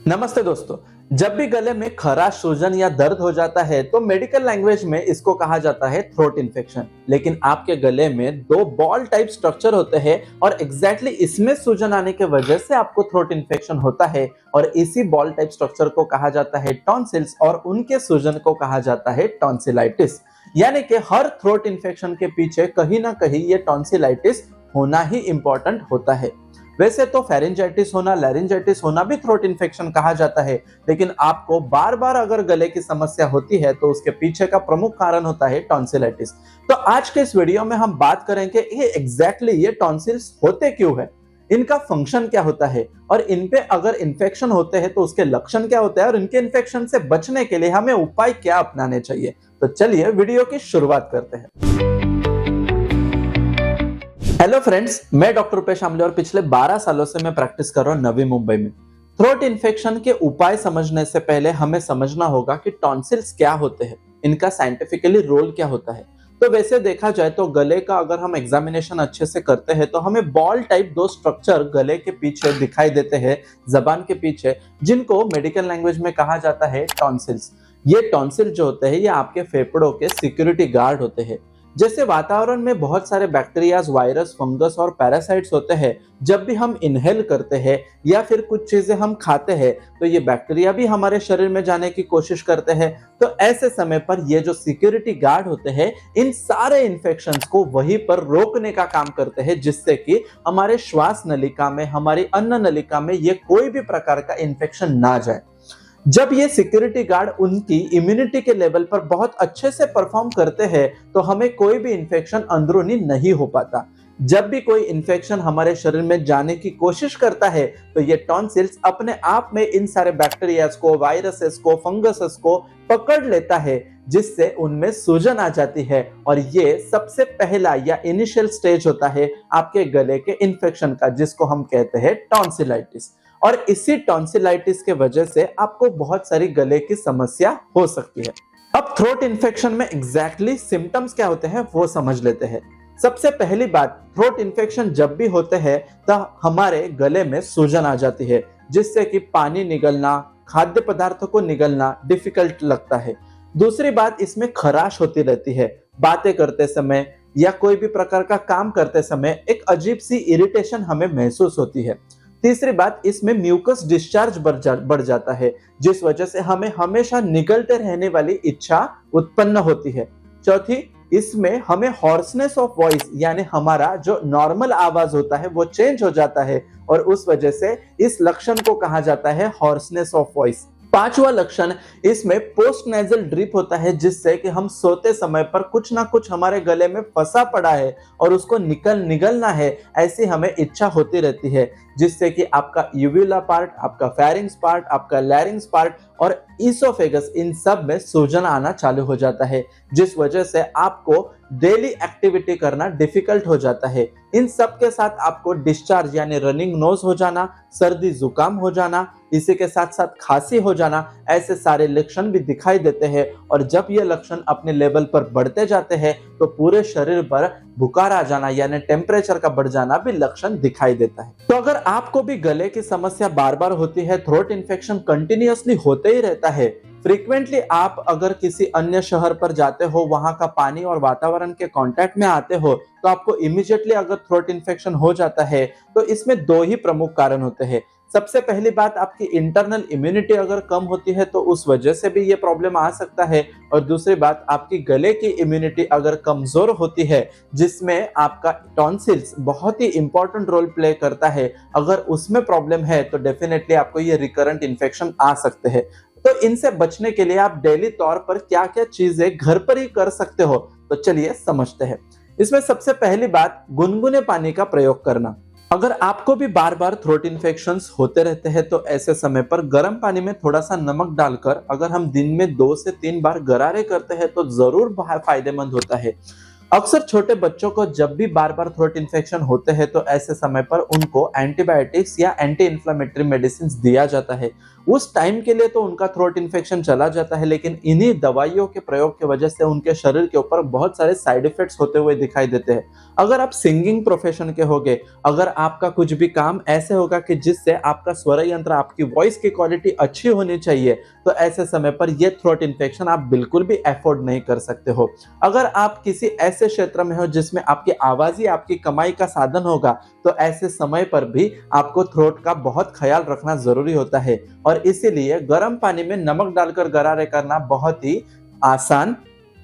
नमस्ते दोस्तों। जब भी गले में खराश, सूजन या दर्द हो जाता है तो मेडिकल लैंग्वेज में इसको कहा जाता है थ्रोट इन्फेक्शन। लेकिन आपके गले में दो बॉल टाइप स्ट्रक्चर होते हैं और एग्जैक्टली इसमें सूजन आने की वजह से आपको थ्रोट इन्फेक्शन होता है और इसी बॉल टाइप स्ट्रक्चर को कहा जाता है टॉन्सिल्स और उनके सूजन को कहा जाता है टॉन्सिलाइटिस। यानी कि हर थ्रोट इन्फेक्शन के पीछे कहीं ना कहीं ये टॉन्सिलाइटिस होना ही इंपॉर्टेंट होता है। वैसे तो फेरिंजाइटिस होना, लैरिंजाइटिस होना भी थ्रोट इन्फेक्शन कहा जाता है, लेकिन आपको बार बार अगर गले की समस्या होती है तो उसके पीछे का प्रमुख कारण होता है टॉन्सिलाइटिस। तो आज के इस वीडियो में हम बात करेंगे ये एग्जैक्टली ये टॉन्सिल्स होते क्यों है, इनका फंक्शन क्या होता है और इन पे अगर इन्फेक्शन होते हैं तो उसके लक्षण क्या होते हैं और इनके इन्फेक्शन से बचने के लिए हमें उपाय क्या अपनाने चाहिए। तो चलिए वीडियो की शुरुआत करते हैं। हेलो फ्रेंड्स, मैं डॉक्टर रुपेश आमले और पिछले 12 सालों से मैं प्रैक्टिस कर रहा हूं नवी मुंबई में। थ्रोट इन्फेक्शन के उपाय समझने से पहले हमें समझना होगा कि टॉन्सिल्स क्या होते हैं, इनका साइंटिफिकली रोल क्या होता है। तो वैसे देखा जाए तो गले का अगर हम एग्जामिनेशन अच्छे से करते हैं तो हमें बॉल टाइप दो स्ट्रक्चर गले के पीछे दिखाई देते हैं, जबान के पीछे, जिनको मेडिकल लैंग्वेज में कहा जाता है टॉन्सिल्स। ये टॉन्सिल जो होते हैं ये आपके फेफड़ों के सिक्योरिटी गार्ड होते हैं। जैसे वातावरण में बहुत सारे बैक्टीरियाज, वायरस, फंगस और पैरासाइट्स होते हैं, जब भी हम इनहेल करते हैं या फिर कुछ चीजें हम खाते हैं तो ये बैक्टीरिया भी हमारे शरीर में जाने की कोशिश करते हैं। तो ऐसे समय पर ये जो सिक्योरिटी गार्ड होते हैं इन सारे इन्फेक्शंस को वहीं पर रोकने का काम करते हैं, जिससे कि हमारे श्वास नलिका में, हमारी अन्न नलिका में ये कोई भी प्रकार का इन्फेक्शन ना जाए। जब ये सिक्योरिटी गार्ड उनकी इम्यूनिटी के लेवल पर बहुत अच्छे से परफॉर्म करते हैं तो हमें कोई भी इन्फेक्शन अंदरूनी नहीं हो पाता। जब भी कोई इन्फेक्शन हमारे शरीर में जाने की कोशिश करता है तो ये टॉन्सिल्स अपने आप में इन सारे बैक्टीरियाज को, वायरसेस को, फंगसेस को पकड़ लेता है, जिससे उनमें सूजन आ जाती है और ये सबसे पहला या इनिशियल स्टेज होता है आपके गले के इन्फेक्शन का, जिसको हम कहते हैं टॉन्सिलाइटिस। और इसी टॉन्सिलाइटिस के वजह से आपको बहुत सारी गले की समस्या हो सकती है। अब थ्रोट इन्फेक्शन में एग्जैक्टली सिम्टम्स क्या होते हैं वो समझ लेते हैं। सबसे पहली बात, थ्रोट इन्फेक्शन जब भी होते हैं तो हमारे गले में सूजन आ जाती है, जिससे कि पानी निगलना, खाद्य पदार्थों को निगलना डिफिकल्ट लगता है। दूसरी बात, इसमें खराश होती रहती है, बातें करते समय या कोई भी प्रकार का काम करते समय एक अजीब सी इरिटेशन हमें महसूस होती है। तीसरी बात, इसमें म्यूकस डिस्चार्ज बढ़ जाता है, जिस वजह से हमें हमेशा निगलते रहने वाली इच्छा उत्पन्न होती है। चौथी, इसमें हमें हॉर्सनेस ऑफ वॉइस, यानी हमारा जो नॉर्मल आवाज होता है वो चेंज हो जाता है और उस वजह से इस लक्षण को कहा जाता है हॉर्सनेस ऑफ वॉइस। पांचवा लक्षण, इसमें पोस्ट नेजल ड्रिप होता है, जिससे कि हम सोते समय पर कुछ ना कुछ हमारे गले में फंसा पड़ा है और उसको निगलना है, ऐसी हमें इच्छा होती रहती है, जिससे कि आपका यूवुला पार्ट, आपका फेरिंग्स पार्ट, आपका लैरिंग्स पार्ट और इसोफेगस, इन सब में सूजन आना चालू हो जाता है, जिस वजह से आपको डेली एक्टिविटी करना डिफिकल्ट हो जाता है। इन सब के साथ आपको डिस्चार्ज यानी रनिंग नोज हो जाना, सर्दी जुकाम हो जाना, इसी के साथ साथ खांसी हो जाना, ऐसे सारे लक्षण भी दिखाई देते हैं। और जब ये लक्षण अपने लेवल पर बढ़ते जाते हैं तो पूरे शरीर पर बुखार आ जाना यानी टेम्परेचर का बढ़ जाना भी लक्षण दिखाई देता है। तो अगर आपको भी गले की समस्या बार बार होती है, थ्रोट इन्फेक्शन कंटिन्यूअसली होते ही रहता है, फ्रीक्वेंटली आप अगर किसी अन्य शहर पर जाते हो, वहां का पानी और वातावरण के कांटेक्ट में आते हो, तो आपको इमीडिएटली अगर थ्रोट इन्फेक्शन हो जाता है तो इसमें दो ही प्रमुख कारण होते हैं। सबसे पहली बात, आपकी इंटरनल इम्यूनिटी अगर कम होती है तो उस वजह से भी ये प्रॉब्लम आ सकता है। और दूसरी बात, आपकी गले की इम्यूनिटी अगर कमजोर होती है, जिसमें आपका टॉन्सिल्स बहुत ही इंपॉर्टेंट रोल प्ले करता है, अगर उसमें प्रॉब्लम है तो डेफिनेटली आपको ये रिकरेंट इन्फेक्शन आ सकते हैं। तो इनसे बचने के लिए आप डेली तौर पर क्या क्या चीजें घर पर ही कर सकते हो, तो चलिए समझते हैं। इसमें सबसे पहली बात, गुनगुने पानी का प्रयोग करना। अगर आपको भी बार बार थ्रोट इन्फेक्शंस होते रहते हैं तो ऐसे समय पर गर्म पानी में थोड़ा सा नमक डालकर अगर हम दिन में 2 से 3 बार गरारे करते हैं तो जरूर फायदेमंद होता है। अक्सर छोटे बच्चों को जब भी बार बार थ्रोट इन्फेक्शन होते हैं तो ऐसे समय पर उनको एंटीबायोटिक्स या एंटी इन्फ्लेमेटरी मेडिसिन दिया जाता है उस टाइम के लिए तो उनका थ्रोट इन्फेक्शन चला जाता है, लेकिन इन्हीं दवाइयों के प्रयोग की वजह से उनके शरीर के ऊपर बहुत सारे साइड इफेक्ट्स होते हुए दिखाई देते हैं। अगर आप सिंगिंग प्रोफेशन के होगे, अगर आपका कुछ भी काम ऐसे होगा कि जिससे आपका स्वर यंत्र, आपकी वॉइस की क्वालिटी अच्छी होनी चाहिए, तो ऐसे समय पर ये थ्रोट इन्फेक्शन आप बिल्कुल भी अफोर्ड नहीं कर सकते हो। अगर आप किसी ऐसे क्षेत्र में हो जिसमें आपकी आवाज ही आपकी कमाई का साधन होगा, तो ऐसे समय पर भी आपको थ्रोट का बहुत ख्याल रखना जरूरी होता है। और इसीलिए गर्म पानी में नमक डालकर गरारे करना बहुत ही आसान,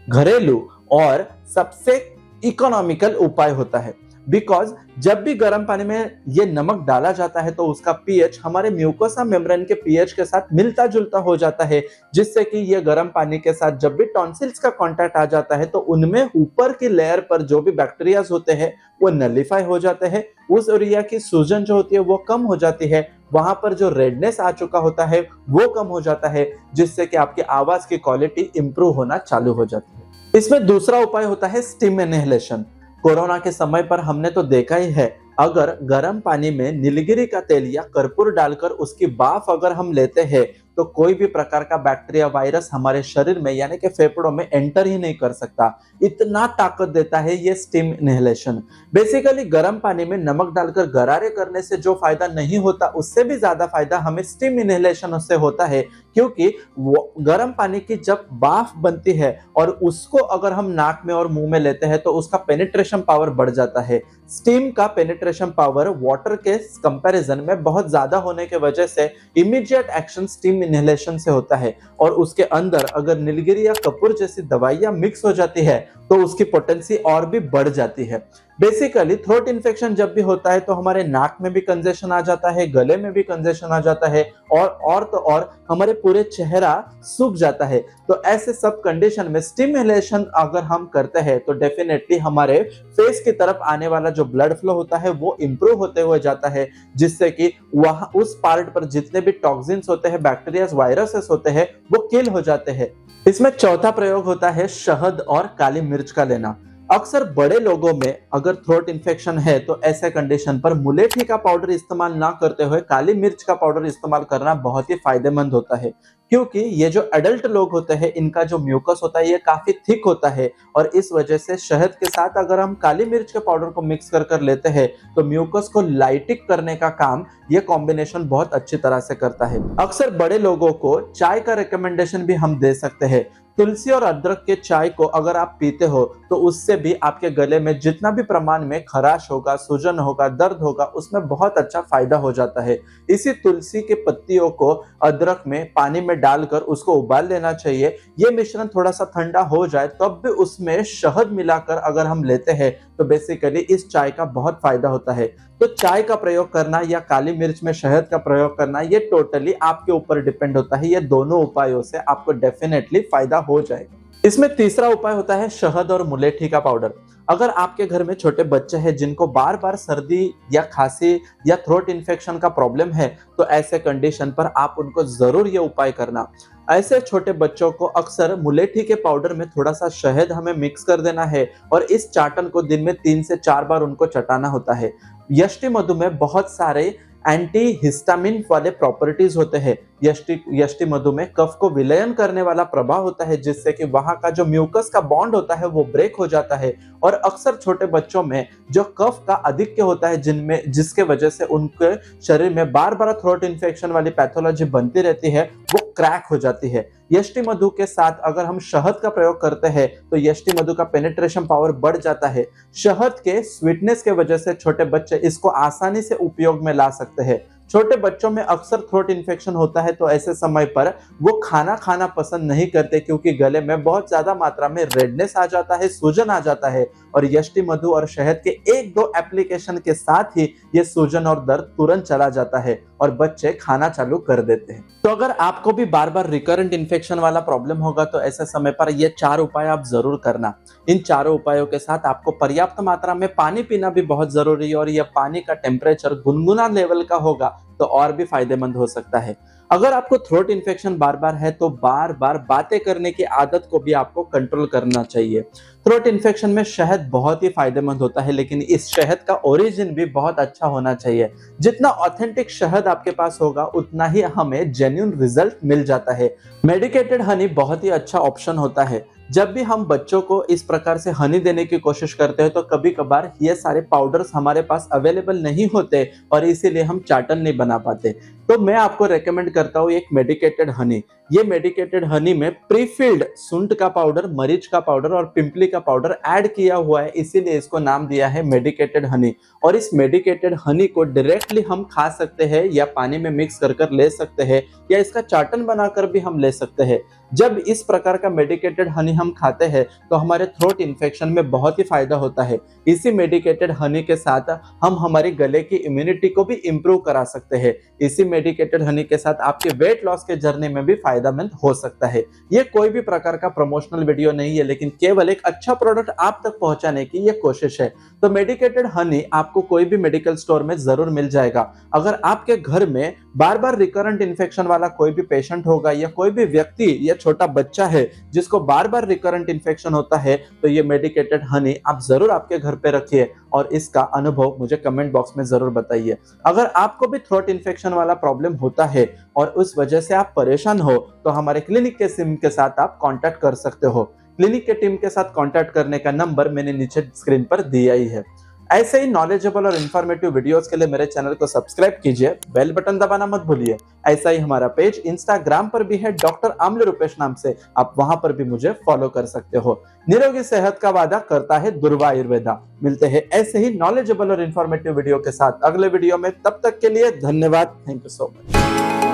घरेलू और सबसे इकोनॉमिकल उपाय होता है। बिकॉज जब भी गर्म पानी में ये नमक डाला जाता है तो उसका पीएच हमारे म्यूकोसा मेम्ब्रेन के पीएच के साथ मिलता जुलता हो जाता है, जिससे कि ये गर्म पानी के साथ जब भी टॉन्सिल्स का कांटेक्ट आ जाता है तो उनमें ऊपर की लेयर पर जो भी बैक्टीरियाज होते हैं वो नलिफाई हो जाते हैं। उस एरिया की सूजन जो होती है वो कम हो जाती है, वहां पर जो रेडनेस आ चुका होता है वो कम हो जाता है, जिससे कि आपकी आवाज की क्वालिटी इंप्रूव होना चालू हो जाती है। इसमें दूसरा उपाय होता है स्टीम इनहेलेशन। कोरोना के समय पर हमने तो देखा ही है, अगर गर्म पानी में नीलगिरी का तेल या कर्पूर डालकर उसकी भाप अगर हम लेते हैं तो कोई भी प्रकार का बैक्टीरिया, वायरस हमारे शरीर में यानी कि फेफड़ों में एंटर ही नहीं कर सकता। इतना ताकत देता है ये स्टीम इनहेलेशन। बेसिकली गर्म पानी में नमक डालकर गरारे करने से जो फायदा नहीं होता, उससे भी ज्यादा फायदा हमें स्टीम इनहेलेशन से होता है, क्योंकि गर्म पानी की जब भाप बनती है और उसको अगर हम नाक में और मुंह में लेते हैं तो उसका पेनिट्रेशन पावर बढ़ जाता है। स्टीम का पेनिट्रेशन पावर वाटर के कंपैरिजन में बहुत ज्यादा होने की वजह से इमीडिएट एक्शन स्टीम इनहेलेशन से होता है, और उसके अंदर अगर नीलगिरी या कपूर जैसी दवाइयां मिक्स हो जाती है तो उसकी पोटेंसी और भी बढ़ जाती है। बेसिकली थ्रोट इन्फेक्शन जब भी होता है तो हमारे नाक में भी कंजेशन आ जाता है, गले में भी कंजेशन आ जाता है, और तो और हमारे पूरे चेहरा सूख जाता है। तो ऐसे सब कंडीशन में स्टीम इनहेलेशन अगर हम करते हैं तो डेफिनेटली हमारे फेस की तरफ आने वाला जो ब्लड फ्लो होता है वो इंप्रूव होते हुए जाता है, जिससे कि वहां उस पार्ट पर जितने भी टॉक्सिन्स होते हैं, बैक्टीरिया, वायरसेस होते हैं, वो किल हो जाते हैं। इसमें चौथा प्रयोग होता है शहद और काली मिर्च का लेना। अक्सर बड़े लोगों में अगर थ्रोट इन्फेक्शन है तो ऐसे कंडीशन पर मुलेठी का पाउडर इस्तेमाल ना करते हुए काली मिर्च का पाउडर इस्तेमाल करना बहुत ही फायदेमंद होता है, क्योंकि ये जो एडल्ट लोग होते हैं इनका जो म्यूकस होता है ये काफी थिक होता है, और इस वजह से शहद के साथ अगर हम काली मिर्च के पाउडर को मिक्स कर लेते हैं तो म्यूकस को लाइटिक करने का काम ये कॉम्बिनेशन बहुत अच्छी तरह से करता है। अक्सर बड़े लोगों को चाय का रिकमेंडेशन भी हम दे सकते हैं। तुलसी और अदरक के चाय को अगर आप पीते हो तो उससे भी आपके गले में जितना भी प्रमाण में खराश होगा, सूजन होगा, दर्द होगा, उसमें बहुत अच्छा फायदा हो जाता है। इसी तुलसी के पत्तियों को अदरक में पानी में डालकर उसको उबाल लेना चाहिए। ये मिश्रण थोड़ा सा ठंडा हो जाए तब भी उसमें शहद मिलाकर अगर हम लेते हैं तो बेसिकली इस चाय का बहुत फायदा होता है। तो चाय का प्रयोग करना या काली मिर्च में शहद का प्रयोग करना ये टोटली आपके ऊपर डिपेंड होता है। ये दोनों उपायों से आपको डेफिनेटली फायदा हो जाएगा। इसमें तीसरा उपाय होता है शहद और मुलेठी का पाउडर। अगर आपके घर में छोटे बच्चे हैं जिनको बार बार सर्दी या खांसी या थ्रोट इन्फेक्शन का प्रॉब्लम है तो ऐसे कंडीशन पर आप उनको जरूर ये उपाय करना। ऐसे छोटे बच्चों को अक्सर मुलेठी के पाउडर में थोड़ा सा शहद हमें मिक्स कर देना है और इस चाटन को दिन में 3 से 4 बार उनको चटाना होता है। यष्टि मधु में बहुत सारे एंटी हिस्टामिन वाले प्रॉपर्टीज होते हैं। यष्टि मधु में कफ को विलयन करने वाला प्रभाव होता है, जिससे कि वहां का जो म्यूकस का बॉन्ड होता है वो ब्रेक हो जाता है, और अक्सर छोटे बच्चों में जो कफ का अधिक्य होता है जिसके वजह से उनके शरीर में बार बार थ्रोट इन्फेक्शन वाली पैथोलॉजी बनती रहती है, वो क्रैक हो जाती है। यष्टि मधु के साथ अगर हम शहद का प्रयोग करते हैं तो यष्टि मधु का पेनिट्रेशन पावर बढ़ जाता है। शहद के स्वीटनेस के वजह से छोटे बच्चे इसको आसानी से उपयोग में ला सकते हैं। छोटे बच्चों में अक्सर थ्रोट इन्फेक्शन होता है तो ऐसे समय पर वो खाना खाना पसंद नहीं करते, क्योंकि गले में बहुत ज्यादा मात्रा में रेडनेस आ जाता है, सूजन आ जाता है, और यष्टि मधु और शहद के 1-2 एप्लीकेशन के साथ ही ये सूजन और दर्द तुरंत चला जाता है और बच्चे खाना चालू कर देते हैं। तो अगर आपको भी बार बार रिकरेंट इन्फेक्शन वाला प्रॉब्लम होगा तो ऐसे समय पर ये 4 उपाय आप जरूर करना। इन चारों उपायों के साथ आपको पर्याप्त मात्रा में पानी पीना भी बहुत जरूरी है, और यह पानी का टेम्परेचर गुनगुना लेवल का होगा तो और भी फायदेमंद हो सकता है। अगर आपको थ्रोट इन्फेक्शन बार बार है तो बार बार बातें करने की आदत को भी आपको कंट्रोल करना चाहिए। थ्रोट इन्फेक्शन में शहद बहुत ही फायदेमंद होता है, लेकिन इस शहद का ओरिजिन भी बहुत अच्छा होना चाहिए। जितना ऑथेंटिक शहद आपके पास होगा उतना ही हमें जेन्युइन रिजल्ट मिल जाता है। मेडिकेटेड हनी बहुत ही अच्छा ऑप्शन होता है। जब भी हम बच्चों को इस प्रकार से हनी देने की कोशिश करते हैं तो कभी कभार ये सारे पाउडर्स हमारे पास अवेलेबल नहीं होते और इसीलिए हम चाटन नहीं बना पाते। तो मैं आपको रेकमेंड करता हूँ एक मेडिकेटेड हनी। ये मेडिकेटेड हनी में प्रीफिल्ड सुंठ का पाउडर, मरीच का पाउडर और पिंपली का पाउडर ऐड किया हुआ है, इसीलिए इसको नाम दिया है मेडिकेटेड हनी। और इस मेडिकेटेड हनी को डायरेक्टली हम खा सकते हैं या पानी में मिक्स कर कर ले सकते हैं या इसका चाटन बनाकर भी हम ले सकते हैं। जब इस प्रकार का मेडिकेटेड हनी हम खाते हैं तो हमारे थ्रोट इन्फेक्शन में बहुत ही फायदा होता है। इसी मेडिकेटेड हनी के साथ हम हमारे गले की इम्यूनिटी को भी इंप्रूव करा सकते हैं। इसी मेडिकेटेड हनी के साथ आपके वेट लॉस के जर्नी में भी फायदेमंद हो सकता है। ये कोई भी प्रकार का प्रमोशनल वीडियो नहीं है, लेकिन केवल एक अच्छा प्रोडक्ट आप तक पहुंचाने की ये कोशिश है। तो मेडिकेटेड हनी आपको कोई भी मेडिकल स्टोर में जरूर मिल जाएगा। अगर आपके घर में बार बार रिकरेंट इन्फेक्शन वाला कोई भी पेशेंट होगा या कोई भी व्यक्ति या छोटा बच्चा है जिसको बार बार रिकरेंट इन्फेक्शन होता है, तो ये मेडिकेटेड हनी आप जरूर आपके घर पे रखिए और इसका अनुभव मुझे कमेंट बॉक्स में जरूर बताइए। अगर आपको भी थ्रोट इन्फेक्शन वाला प्रॉब्लम होता है और उस वजह से आप परेशान हो तो हमारे क्लिनिक के टीम के साथ आप कांटेक्ट कर सकते हो। क्लिनिक के टीम के साथ कांटेक्ट करने का नंबर मैंने नीचे स्क्रीन पर दिया ही है। ऐसे ही नॉलेजेबल और इन्फॉर्मेटिव वीडियोस के लिए मेरे चैनल को सब्सक्राइब कीजिए, बेल बटन दबाना मत भूलिए। ऐसा ही हमारा पेज इंस्टाग्राम पर भी है, डॉक्टर आमले रूपेश नाम से, आप वहां पर भी मुझे फॉलो कर सकते हो। निरोगी सेहत का वादा करता है दुर्वा आयुर्वेदा। मिलते हैं ऐसे ही नॉलेजेबल और इन्फॉर्मेटिव वीडियो के साथ अगले वीडियो में, तब तक के लिए धन्यवाद। Thank you so much.